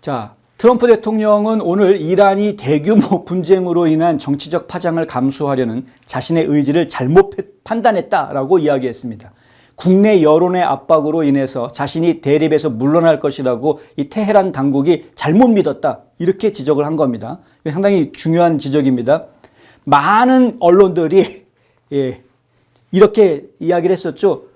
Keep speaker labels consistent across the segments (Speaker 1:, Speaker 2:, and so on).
Speaker 1: 자, 트럼프 대통령은 오늘 이란이 대규모 분쟁으로 인한 정치적 파장을 감수하려는 자신의 의지를 잘못 판단했다라고 이야기했습니다. 국내 여론의 압박으로 인해서 자신이 대립에서 물러날 것이라고 이 테헤란 당국이 잘못 믿었다. 이렇게 지적을 한 겁니다. 상당히 중요한 지적입니다. 많은 언론들이 이렇게 이야기를 했었죠.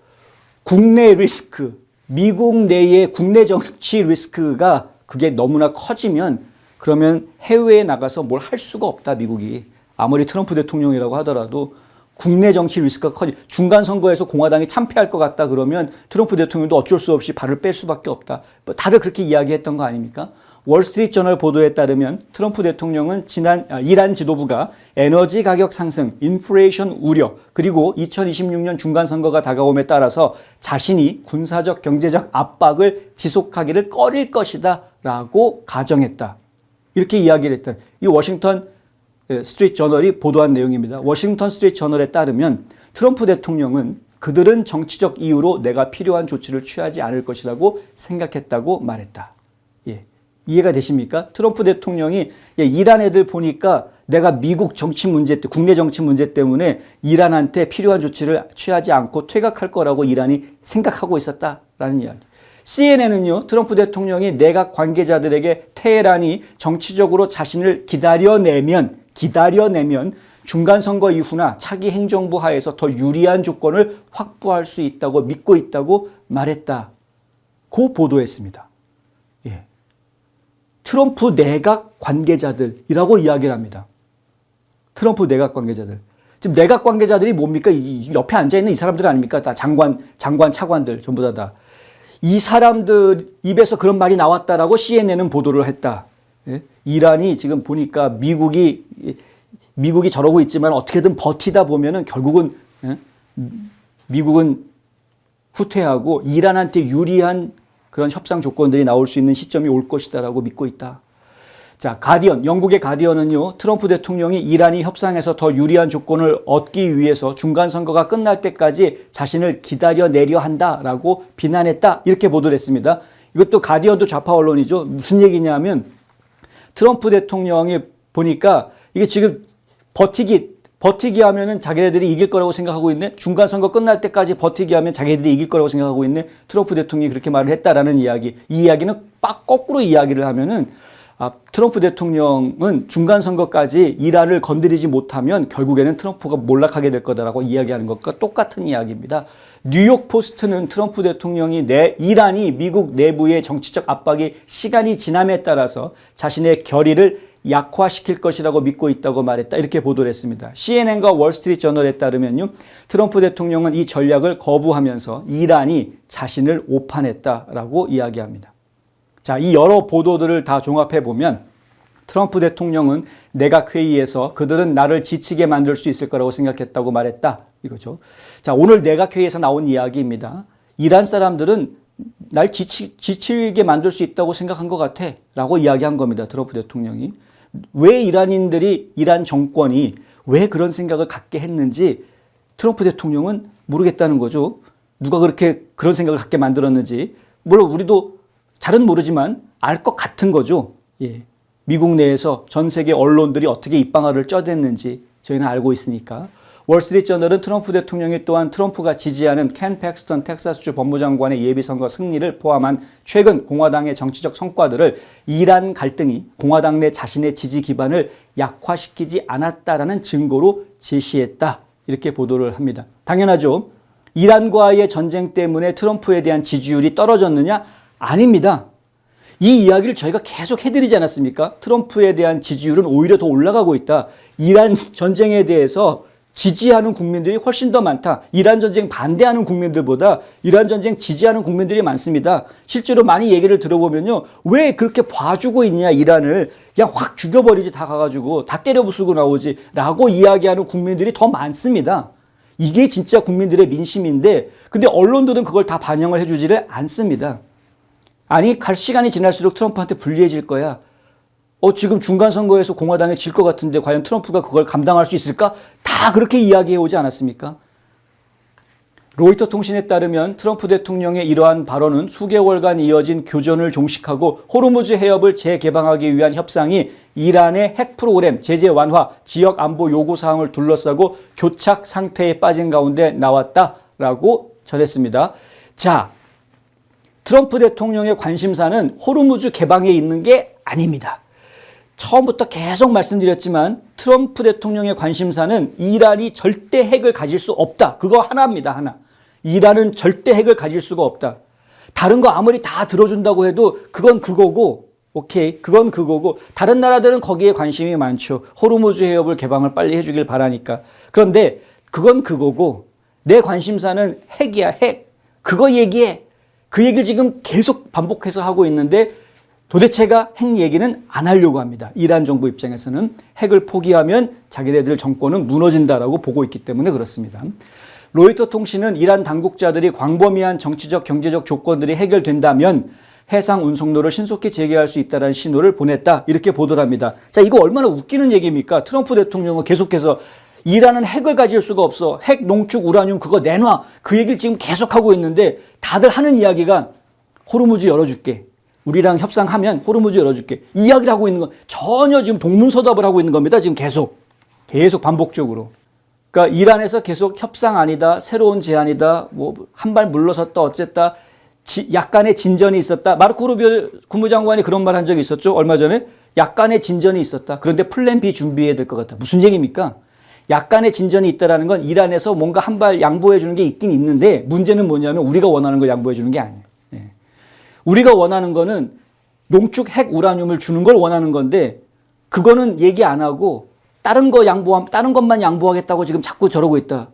Speaker 1: 국내 리스크, 미국 내의 국내 정치 리스크가 그게 너무나 커지면 그러면 해외에 나가서 뭘 할 수가 없다, 미국이. 아무리 트럼프 대통령이라고 하더라도 국내 정치 리스크가 중간 선거에서 공화당이 참패할 것 같다 그러면 트럼프 대통령도 어쩔 수 없이 발을 뺄 수밖에 없다. 다들 그렇게 이야기했던 거 아닙니까? 월스트리트 저널 보도에 따르면 트럼프 대통령은 이란 지도부가 에너지 가격 상승, 인플레이션 우려, 그리고 2026년 중간 선거가 다가옴에 따라서 자신이 군사적 경제적 압박을 지속하기를 꺼릴 것이다 라고 가정했다. 이렇게 이야기를 했던 이 워싱턴 스트리트 저널이 보도한 내용입니다. 워싱턴 스트리트 저널에 따르면 트럼프 대통령은 그들은 정치적 이유로 내가 필요한 조치를 취하지 않을 것이라고 생각했다고 말했다. 이해가 되십니까? 트럼프 대통령이 이란 애들 보니까 내가 미국 정치 문제, 국내 정치 문제 때문에 이란한테 필요한 조치를 취하지 않고 퇴각할 거라고 이란이 생각하고 있었다라는 이야기. CNN은요, 트럼프 대통령이 내각 관계자들에게 테헤란이 정치적으로 자신을 기다려내면 중간선거 이후나 차기 행정부 하에서 더 유리한 조건을 확보할 수 있다고 믿고 있다고 말했다고 보도했습니다. 트럼프 내각 관계자들이라고 이야기를 합니다. 트럼프 내각 관계자들. 지금 내각 관계자들이 뭡니까? 옆에 앉아있는 이 사람들 아닙니까? 다 장관, 차관들 전부 다. 이 사람들 입에서 그런 말이 나왔다라고 CNN은 보도를 했다. 이란이 지금 보니까 미국이 저러고 있지만 어떻게든 버티다 보면은 결국은 미국은 후퇴하고 이란한테 유리한 그런 협상 조건들이 나올 수 있는 시점이 올 것이다라고 믿고 있다. 자, 영국의 가디언은요, 트럼프 대통령이 이란이 협상에서 더 유리한 조건을 얻기 위해서 중간 선거가 끝날 때까지 자신을 기다려내려 한다라고 비난했다. 이렇게 보도를 했습니다. 이것도 가디언도 좌파 언론이죠. 무슨 얘기냐면 트럼프 대통령이 보니까 이게 지금 버티기 하면은 자기네들이 이길 거라고 생각하고 있네. 중간 선거 끝날 때까지 버티기 하면 자기네들이 이길 거라고 생각하고 있네. 트럼프 대통령이 그렇게 말을 했다라는 이야기. 이 이야기는 거꾸로 이야기를 하면은 트럼프 대통령은 중간 선거까지 이란을 건드리지 못하면 결국에는 트럼프가 몰락하게 될 거다라고 이야기하는 것과 똑같은 이야기입니다. 뉴욕 포스트는 트럼프 대통령이 이란이 미국 내부의 정치적 압박이 시간이 지남에 따라서 자신의 결의를 약화시킬 것이라고 믿고 있다고 말했다. 이렇게 보도를 했습니다. CNN과 월스트리트 저널에 따르면요, 트럼프 대통령은 이 전략을 거부하면서 이란이 자신을 오판했다라고 이야기합니다. 자, 이 여러 보도들을 다 종합해 보면 트럼프 대통령은 내각회의에서 그들은 나를 지치게 만들 수 있을 거라고 생각했다고 말했다. 이거죠. 자, 오늘 내각회의에서 나온 이야기입니다. 이란 사람들은 날 지치게 만들 수 있다고 생각한 것 같아 라고 이야기한 겁니다. 트럼프 대통령이. 왜 이란 정권이 왜 그런 생각을 갖게 했는지 트럼프 대통령은 모르겠다는 거죠. 누가 그런 생각을 갖게 만들었는지. 물론 우리도 잘은 모르지만 알 것 같은 거죠. 미국 내에서 전 세계 언론들이 어떻게 입방아를 쪄댔는지 저희는 알고 있으니까. 월스트리트 저널은 트럼프 대통령이 또한 트럼프가 지지하는 켄 팩스턴 텍사스주 법무장관의 예비선거 승리를 포함한 최근 공화당의 정치적 성과들을 이란 갈등이 공화당 내 자신의 지지 기반을 약화시키지 않았다라는 증거로 제시했다. 이렇게 보도를 합니다. 당연하죠. 이란과의 전쟁 때문에 트럼프에 대한 지지율이 떨어졌느냐? 아닙니다. 이 이야기를 저희가 계속 해드리지 않았습니까? 트럼프에 대한 지지율은 오히려 더 올라가고 있다. 이란 전쟁에 대해서 지지하는 국민들이 훨씬 더 많다. 이란 전쟁 반대하는 국민들보다 이란 전쟁 지지하는 국민들이 많습니다. 실제로 많이 얘기를 들어보면요. 왜 그렇게 봐주고 있냐, 이란을. 그냥 확 죽여버리지, 다 가가지고. 다 때려 부수고 나오지. 라고 이야기하는 국민들이 더 많습니다. 이게 진짜 국민들의 민심인데, 근데 언론들은 그걸 다 반영을 해주지를 않습니다. 아니, 시간이 지날수록 트럼프한테 불리해질 거야. 지금 중간선거에서 공화당이 질 것 같은데 과연 트럼프가 그걸 감당할 수 있을까? 다 그렇게 이야기해 오지 않았습니까? 로이터 통신에 따르면 트럼프 대통령의 이러한 발언은 수개월간 이어진 교전을 종식하고 호르무즈 해협을 재개방하기 위한 협상이 이란의 핵 프로그램 제재 완화, 지역 안보 요구 사항을 둘러싸고 교착 상태에 빠진 가운데 나왔다라고 전했습니다. 자, 트럼프 대통령의 관심사는 호르무즈 개방에 있는 게 아닙니다. 처음부터 계속 말씀드렸지만 트럼프 대통령의 관심사는 이란이 절대 핵을 가질 수 없다. 그거 하나입니다. 하나. 이란은 절대 핵을 가질 수가 없다. 다른 거 아무리 다 들어준다고 해도 그건 그거고, 오케이, 그건 그거고, 다른 나라들은 거기에 관심이 많죠. 호르무즈 해협을 개방을 빨리 해주길 바라니까. 그런데 그건 그거고, 내 관심사는 핵이야, 핵. 그거 얘기해. 그 얘기를 지금 계속 반복해서 하고 있는데 도대체가 핵 얘기는 안 하려고 합니다. 이란 정부 입장에서는 핵을 포기하면 자기네들 정권은 무너진다라고 보고 있기 때문에 그렇습니다. 로이터 통신은 이란 당국자들이 광범위한 정치적, 경제적 조건들이 해결된다면 해상 운송로를 신속히 재개할 수 있다는 신호를 보냈다. 이렇게 보도를 합니다. 자, 이거 얼마나 웃기는 얘기입니까? 트럼프 대통령은 계속해서 이란은 핵을 가질 수가 없어. 핵, 농축, 우라늄 그거 내놔. 그 얘기를 지금 계속하고 있는데 다들 하는 이야기가 호르무즈 열어줄게. 우리랑 협상하면 호르무즈 열어줄게. 이야기를 하고 있는 건 전혀 지금 동문서답을 하고 있는 겁니다. 지금 계속 반복적으로. 그러니까 이란에서 계속 협상 아니다, 새로운 제안이다, 뭐 한 발 물러섰다, 어쨌다, 약간의 진전이 있었다. 마르코 루비오 국무장관이 그런 말 한 적이 있었죠. 얼마 전에 약간의 진전이 있었다. 그런데 플랜 B 준비해야 될 것 같다. 무슨 얘기입니까? 약간의 진전이 있다라는 건 이란에서 뭔가 한 발 양보해 주는 게 있긴 있는데 문제는 뭐냐면 우리가 원하는 걸 양보해 주는 게 아니에요. 예. 우리가 원하는 거는 농축 핵 우라늄을 주는 걸 원하는 건데 그거는 얘기 안 하고 다른 것만 양보하겠다고 지금 자꾸 저러고 있다.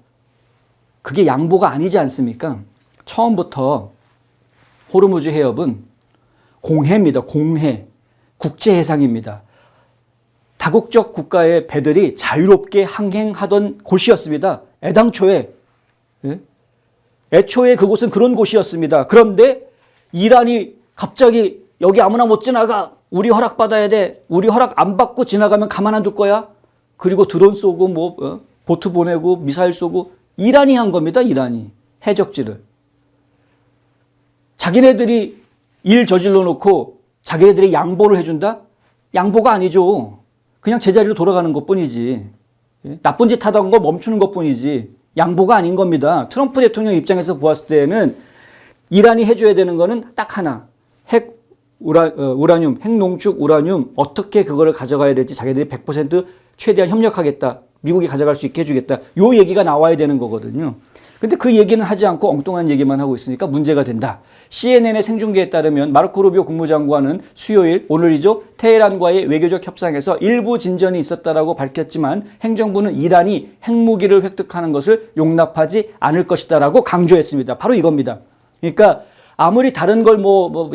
Speaker 1: 그게 양보가 아니지 않습니까? 처음부터 호르무즈 해협은 공해입니다. 공해. 국제해상입니다. 다국적 국가의 배들이 자유롭게 항행하던 곳이었습니다. 애당초에. 예? 애초에 그곳은 그런 곳이었습니다. 그런데 이란이 갑자기 여기 아무나 못 지나가. 우리 허락받아야 돼. 우리 허락 안 받고 지나가면 가만 안 둘 거야. 그리고 드론 쏘고 보트 보내고 미사일 쏘고 이란이 한 겁니다. 이란이. 해적지를. 자기네들이 일 저질러 놓고 자기네들이 양보를 해준다? 양보가 아니죠. 그냥 제자리로 돌아가는 것뿐이지. 나쁜 짓 하던 거 멈추는 것뿐이지. 양보가 아닌 겁니다. 트럼프 대통령 입장에서 보았을 때는 이란이 해줘야 되는 거는 딱 하나. 우라늄, 핵농축 우라늄 어떻게 그거를 가져가야 될지 자기들이 100% 최대한 협력하겠다. 미국이 가져갈 수 있게 해주겠다. 요 얘기가 나와야 되는 거거든요. 근데 그 얘기는 하지 않고 엉뚱한 얘기만 하고 있으니까 문제가 된다. CNN의 생중계에 따르면 마르코 루비오 국무장관은 수요일, 오늘이죠. 테헤란과의 외교적 협상에서 일부 진전이 있었다라고 밝혔지만 행정부는 이란이 핵무기를 획득하는 것을 용납하지 않을 것이다라고 강조했습니다. 바로 이겁니다. 그러니까 아무리 다른 걸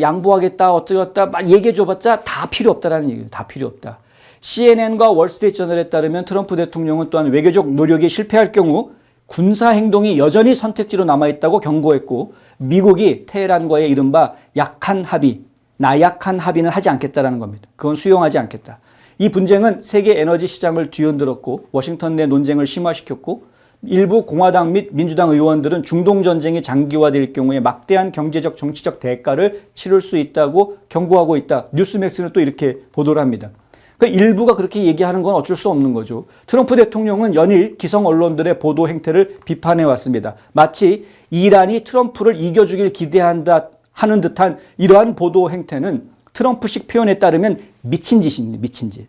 Speaker 1: 양보하겠다, 어쩌겠다 막 얘기해 줘봤자 다 필요 없다라는 얘기예요. 다 필요 없다. CNN과 월스트리트저널에 따르면 트럼프 대통령은 또한 외교적 노력이 실패할 경우 군사 행동이 여전히 선택지로 남아있다고 경고했고 미국이 테헤란과의 이른바 약한 합의, 나약한 합의는 하지 않겠다라는 겁니다. 그건 수용하지 않겠다. 이 분쟁은 세계 에너지 시장을 뒤흔들었고 워싱턴 내 논쟁을 심화시켰고 일부 공화당 및 민주당 의원들은 중동 전쟁이 장기화될 경우에 막대한 경제적 정치적 대가를 치를 수 있다고 경고하고 있다. 뉴스맥스는 또 이렇게 보도를 합니다. 그러니까 일부가 그렇게 얘기하는 건 어쩔 수 없는 거죠. 트럼프 대통령은 연일 기성 언론들의 보도 행태를 비판해 왔습니다. 마치 이란이 트럼프를 이겨주길 기대한다 하는 듯한 이러한 보도 행태는 트럼프식 표현에 따르면 미친 짓입니다. 미친 짓.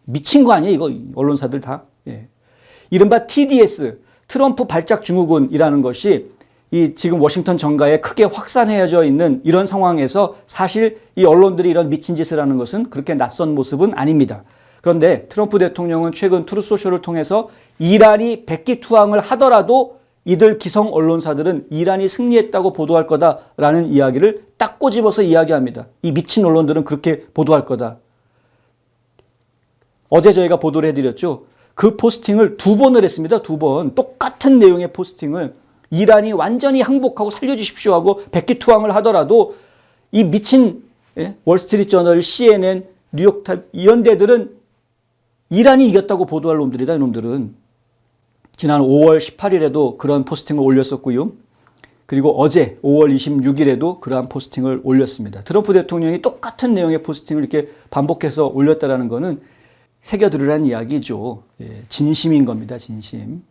Speaker 1: 미친 거 아니에요? 이거 언론사들 다. 예. 이른바 TDS, 트럼프 발작 증후군이라는 것이 이 지금 워싱턴 정가에 크게 확산해져 있는 이런 상황에서 사실 이 언론들이 이런 미친 짓을 하는 것은 그렇게 낯선 모습은 아닙니다. 그런데 트럼프 대통령은 최근 트루소셜을 통해서 이란이 백기투항을 하더라도 이들 기성 언론사들은 이란이 승리했다고 보도할 거다라는 이야기를 딱 꼬집어서 이야기합니다. 이 미친 언론들은 그렇게 보도할 거다. 어제 저희가 보도를 해드렸죠. 그 포스팅을 2번을 했습니다. 2번. 똑같은 내용의 포스팅을 이란이 완전히 항복하고 살려주십시오 하고 백기투항을 하더라도 이 미친 월스트리트저널, CNN, 뉴욕타임스 이런 데들은 이란이 이겼다고 보도할 놈들이다. 이놈들은. 지난 5월 18일에도 그런 포스팅을 올렸었고요. 그리고 어제 5월 26일에도 그러한 포스팅을 올렸습니다. 트럼프 대통령이 똑같은 내용의 포스팅을 이렇게 반복해서 올렸다라는 것은 새겨들으라는 이야기죠. 예, 진심인 겁니다. 진심.